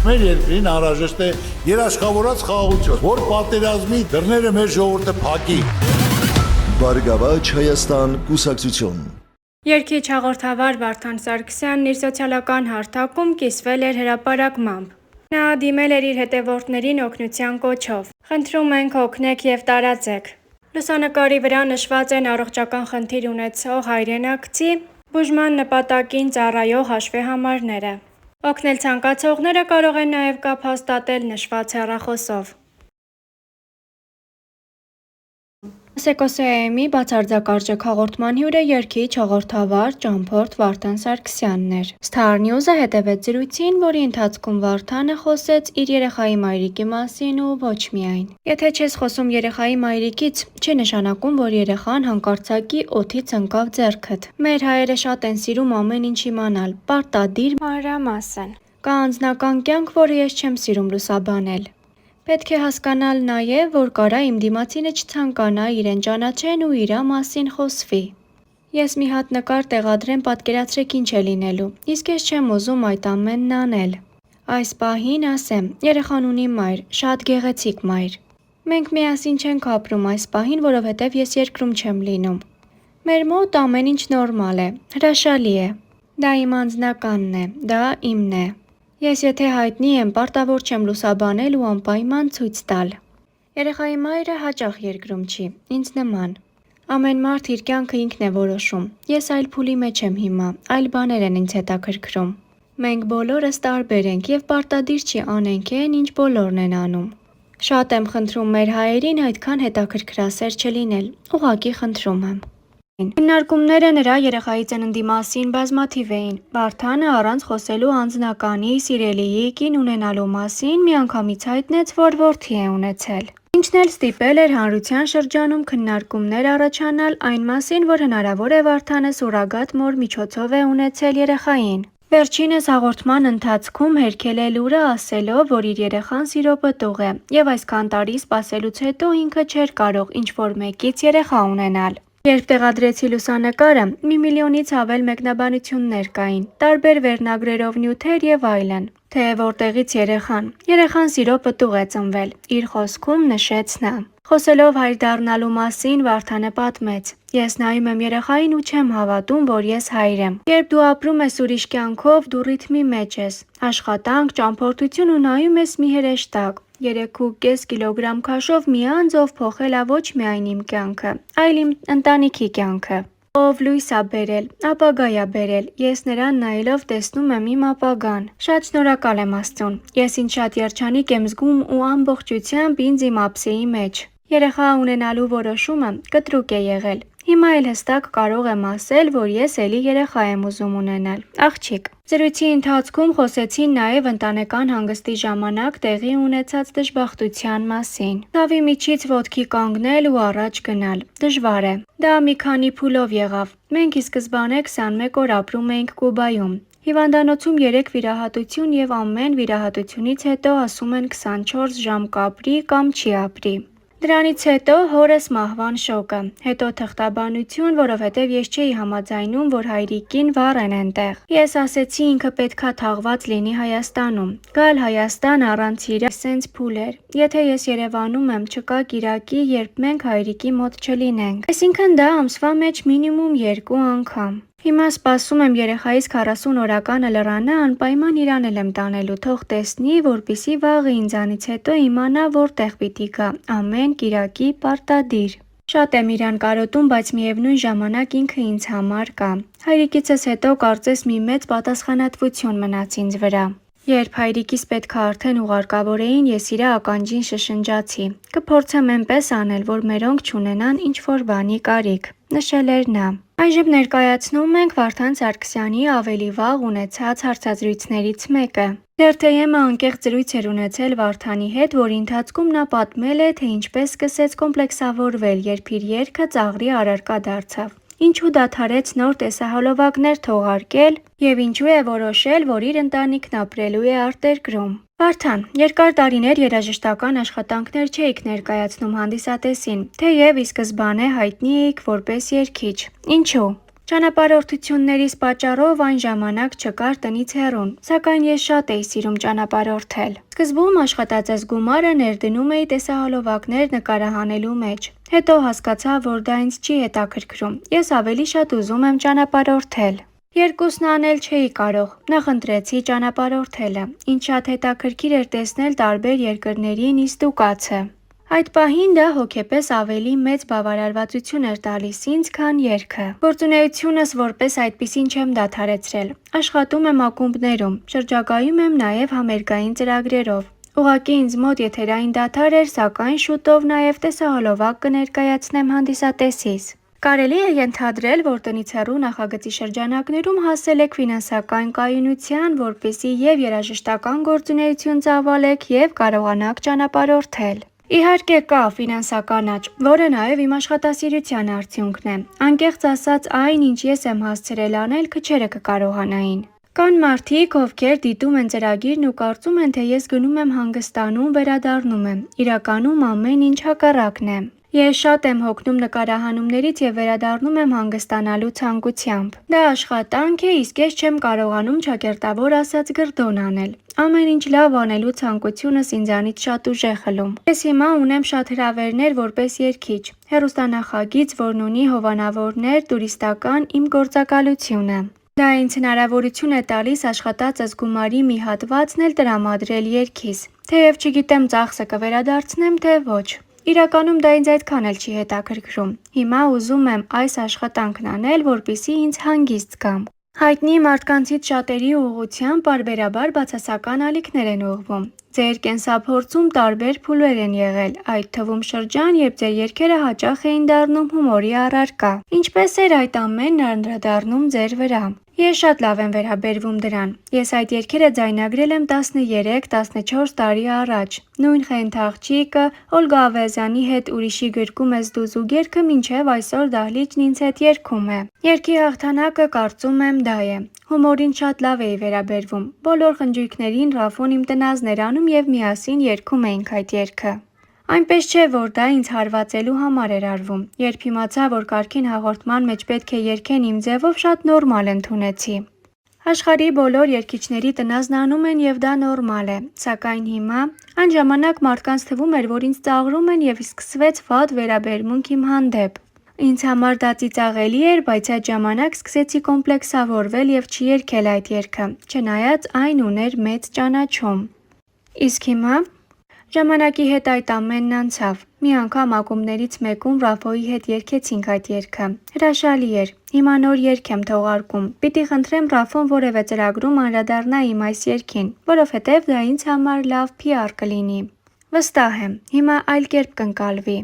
Մեր երկրին անհրաժեշտ է երաշխավորած խաղաղություն, որ պատերազմի դռները մեր ժողովուրդը փակի։ Բարգավաճ Հայաստան կուսակցություն։ Երգիչ հաղորդավար Վարդան Սարգսյանն իր սոցիալական հարթակում կիսվել էր հրապարակմամբ։ Նա դիմել էր իր հետևորդներին օգնության կոչով։ Խնդրում ենք օգնեք եւ տարածեք։ Լուսանկարի վրա նշված են առողջական խնդիր ունեցող հայրենակցի բուժման նպատակին ծառայող հաշվեհամարները։ Օգնել ցանկացողները կարող են նաև կապ հաստատել նշված հեռախոսով։ SECOSEM-ի բացարձակարճակ հաղորդման հյուրը երգիչ հաղորդավար ճամփորդ Վարդան Սարգսյանն էր։ Star News-ը հետևեց զրույցին, որի ընթացքում Վարդանը խոսեց իր երեխայի մայրիկի մասին ու ոչ միայն։ Եթե չես խոսում երեխայի մայրիկից, չի նշանակում, որ երեխան հանկարծակի օդից ընկավ ձեռքդ։ Մեր հայերը շատ են սիրում ամեն ինչ իմանալ, պարտադիր մանրամասն։ Կա անձնական կյանք, որը ես չեմ սիրում լուսաբանել։ Պետք է հասկանալ նաև, որ կարա իմ դիմացինը չցանկանա իրեն ճանաչեն ու իրա մասին խոսվի։ Ես մի հատ նկար տեղադրեմ, պատկերացրեք ինչ է լինելու, իսկ ես չեմ ուզում այդ ամենն անել։ Այս պահին ասեմ, երեխան ունի մայր, շատ գեղեցիկ մայր։ Մենք միասին չենք ապրում այս պահին, որովհետև ես երկրում չեմ լինում։ Մեր մոտ ամեն ինչ նորմալ է, հրաշալի է։ Դա իմ անձնականն է, դա իմն է։ Ես եթե հայտնի եմ, պարտավոր չեմ լուսաբանել ու անպայման ցույց տալ։ Երեխայի մայրը հաճախ երկրում չի, ինձ նման։ Ամեն մարդ իր կյանքը ինքն է որոշում։ Ես այլ փուլի մեջ եմ հիմա, այլ բաներ են ինձ հետաքրքրում։ Մենք բոլորս տարբեր ենք եւ պարտադիր չի անենք այն, ինչ բոլորն են անում։ Շատ եմ խնդրում մեր հայերին այդքան հետաքրքրասեր չլինել, ուղղակի խնդրում եմ։ Քննարկումները նրա երեխայի ծննդի մասին բազմաթիվ էին։ Վարդանը առանց խոսելու անձնականի, սիրելիի, կին ունենալու մասին միանգամից հայտնեց, որ որդի է ունեցել։ Ինչն էլ ստիպել էր հանրության շրջանում քննարկումներ առաջանալ այն մասին, որ հնարավոր է Վարդանը սուրոգատ մոր միջոցով է ունեցել երեխային։ Վերջինս հաղորդման ընթացքում հերքել է լուրը ասելով, որ իր երեխան սիրո պտուղ է, եւ այսքան տարի սպասելուց հետո ինքը չէր կարող ինչ-որ մեկից երեխա ունենալ։ Երբ տեղադրեցի լուսանկարը, 1 միլիոնից ավել մեկնաբանություններ կային, տարբեր վերնագրերով նյութեր եւ այլն։ Թե որտեղից երեխան։ Երեխան սիրո պտուղ է ծնվել, իր խոսքում նշեց նա։ Խոսելով հայր դառնալու մասին, Վարդանը պատմեց. Ես նայում եմ երեխային ու չեմ հավատում, որ ես հայր եմ։ Երբ դու ապրում ես ուրիշ կյանքով, դու ռիթմի մեջ ես։ Աշխատանք, ճամփորդություն ու նայում ես մի հրեշտակ։ 3.5 կիլոգրամ քաշով մի անձ, ով փոխել է ոչ միայն իմ կյանքը, այլ իմ ընտանիքի կյանքը։ Ով լույս ա բերել, ապագա ա բերել, ես նրան նայելով տեսնում եմ իմ ապագան։ Շատ շնորհակալ եմ Աստծուն։ Ես ինձ շատ երջանիկ եմ զգում ու ամբողջությամբ ինձ իմ ափսեի մեջ։ Երեխա ունենալու որոշումը կտրուկ է եղել։ Հիմա էլ հստակ կարող եմ ասել, որ ես էլի երեխա եմ ուզում ունենալ։ Աղջիկ։ Զրույցի ընթացքում խոսեցին նաև ընտանեկան հանգստի ժամանակ տեղի ունեցած դժբախտության մասին։ Ցավի միջից ոտքի կանգնել ու առաջ գնալ դժվար է։ Դա մի քանի փուլով եղավ։ Մենք ի սկզբանե 21 օր ապրում էինք Կուբայում։ Հիվանդանոցում 3 վիրահատություն եւ ամեն վիրահատությունից հետո ասում են 24 ժամ կապրի կամ չի ապրի։ Դրանից հետո հորս մահվան շոկը, հետո թղթաբանություն, որովհետև ես չէի համաձայնում, որ հայրիկին վառեն այնտեղ։ Ես ասեցի ինքը պետքա թաղված լինի Հայաստանում։ Գալ Հայաստան առանց իր սենց փուլ էր։ Եթե ես Երևանում եմ, չկա կիրակի, երբ մենք հայրիկի մոտ չլինենք։ Այսինքն դա ամսվա մեջ մինիմում 2 անգամ։ Հիմա սպասում եմ երեխայիս 40 օրականը լռանա, անպայման իրան էլ եմ տանելու, թող տեսնի, որպիսի վաղը ինձանից հետո իմանա որտեղ պիտի գա, ամեն կիրակի պարտադիր։ Շատ եմ իրան կարոտում, բայց միևնույն ժամանակ ինքը ինձ համար կա։ Հայրիկիցս հետո կարծես մի մեծ պատասխանատվություն մնաց ինձ վրա։ Երբ հայրիկիս պետք է արդեն ուղարկավորեին, ես իրա ականջին շշնջացի. կփորձեմ այնպես անել, որ մերոնք չունենան ինչ-որ բանի կարիք, նշել էր նա։ Այժմ ներկայացնում ենք Վարդան Սարգսյանի ավելի վաղ ունեցած հարցազրույցներից մեկը։ Դերթեյեմը անկեղծ զրույց էր ունեցել Վարդանի հետ, որի ընթացքում նա պատմել է, թե ինչպես սկսեց կոմպլեքսավորվել, երբ իր երգը ծաղրի առարկա դարձավ։ Ինչու դադարեց նոր տեսահոլովակներ թողարկել եւ ինչու է որոշել, որ իր ընտանիքն ապրելու է արտերկրում։ Վարդան, երկար տարիներ երաժշտական աշխատանքներ չէիք ներկայացնում հանդիսատեսին, թեև ի սկզբանե հայտնի էիք որպես երգիչ։ Ինչու։ Ճանապարհորդություններիս պատճառով այն ժամանակ չկար տնից հեռուն, սակայն ես շատ էի սիրում ճանապարհորդել։ Սկզբում աշխատածս գումարը ներդնում էի տեսահոլովակներ նկարահանելու մեջ։ Հետո հասկացա, որ դա ինձ չի հետաքրքրում։ Ես ավելի շատ ուզում եմ ճանապարհորդել։ Երկուսն անել չէի կարող, նախընտրեցի ճանապարհորդելը։ Ինձ շատ հետաքրքիր էր տեսնել տարբեր երկրների նիստուկացը։ Այդ պահին դա հոգեպես ավելի մեծ բավարարվածություն էր տալիս ինձ, քան երգը։ Գործունեությունս որպես այդպիսին չեմ դադարեցրել։ Աշխատում եմ ակումբներում, շրջագայում եմ նաև համերգային ծրագրերով։ Ուղղակի ինձ մոտ եթերային դադար էր, սակայն շուտով նաև տեսահոլովակ կներկայացնեմ հանդիսատեսիս։ Կարելի է ենթադրել, որ տնից հեռու նախագծի շրջանակներում հասել եք ֆինանսական կայունության, որպեսզի և երաժշտական գործունեություն ծավալեք և կարողանաք ճանապարհորդել։ Իհարկե կա ֆինանսական աճ, որը նաև իմ աշխատասիրության արդյունքն է։ Անկեղծ ասած, այն, ինչ ես եմ հասցրել անել, քչերը կկարողանային։ Կան մարդիկ, ովքեր դիտում են ծրագիրն ու կարծում են, թե ես գնում եմ հանգստանում, վերադառնում եմ։ Իրականում ամեն ինչ հակառակն է։ Ես շատ եմ հոգնում նկարահանումներից և վերադառնում եմ հանգստանալու ցանկությամբ։ Դա աշխատանք է, իսկ ես չեմ կարողանում ճակերտավոր ասած գրդոն անել։ Ամեն ինչ լավ անելու ցանկությունս ինձանից շատ ուժ է խլում։ Ես հիմա ունեմ շատ հրավերներ որպես երգիչ։ Հեռուստանախագիծ, որն ունի հովանավորներ, տուրիստական իմ գործակալությունը։ Դա ինձ հնարավորություն է տալիս աշխատածս գումարի մի հատվածն էլ տրամադրել երգիս։ Թեև չգիտեմ ծախսը կվերադարձնեմ, թե ոչ։ Իրականում դա ինձ այդքան էլ չի հետաքրքրում։ Հիմա ուզում եմ այս աշխատանքն անել, որպեսզի ինձ հանգիստ զգամ։ Հայտնի մարդկանցից շատերի ուղղությամբ պարբերաբար բացասական ալիքներ են ուղղվում։ Ձեր կենսափորձում տարբեր փուլեր են եղել, այդ թվում շրջան, երբ ձեր երգերը հաճախ էին դառնում հումորի առարկա։ Ինչպես էր այդ ամենն անդրադառնում ձեր վրա։ Ես շատ լավ եմ վերաբերվում դրան։ Ես այդ երգերը ձայնագրել եմ 13-14 տարի առաջ։ Նույն Խենթ աղջիկը, Օլգա Ավազյանի հետ Ուրիշի գրկում ես դու զուգ երգը մինչև այսօր դահլիճն ինձ հետ երգում է։ Երգի հաղթանակը կարծում եմ դա է։ Հումորին շատ լավ էի վերաբերվում։ Բոլոր խնջույքներին Ռաֆոն իմ տնազն էր անում և միասին երգում էինք այդ երգը։ Այնպես չէ, որ դա ինձ հարվածելու համար էր արվում։ Երբ իմացա, որ կարգին հաղորդման մեջ պետք է երգեն իմ ձևով, շատ նորմալ ընդունեցի։ Աշխարհի բոլոր երգիչների տնազն անում են և դա նորմալ է, սակայն հիմա, այն ժամանակ մարդկանց թվում էր, որ ինձ ծաղրում են և սկսվեց վատ վերաբերմունք իմ հանդեպ։ Ինձ համար դա ծիծաղելի էր, բայց այդ ժամանակ սկսեցի կոմպլեքսավորվել և չերգել այդ երգը, չնայած այն ուներ մեծ ճանաչում։ Իսկ հիմա ժամանակի հետ այդ ամենն անցավ։ Մի անգամ ակումբներից մեկում Ռաֆոյի հետ երգեցինք այդ երգը։ Հրաշալի էր։ Հիմա նոր երգ եմ թողարկում։ Պիտի խնդրեմ Ռաֆոն որևէ ծրագրում անդրադառնա իմ այս երգին, որովհետև դա ինձ համար լավ PR կլինի։ Վստահ եմ, հիմա այլ կերպ կընկալվի։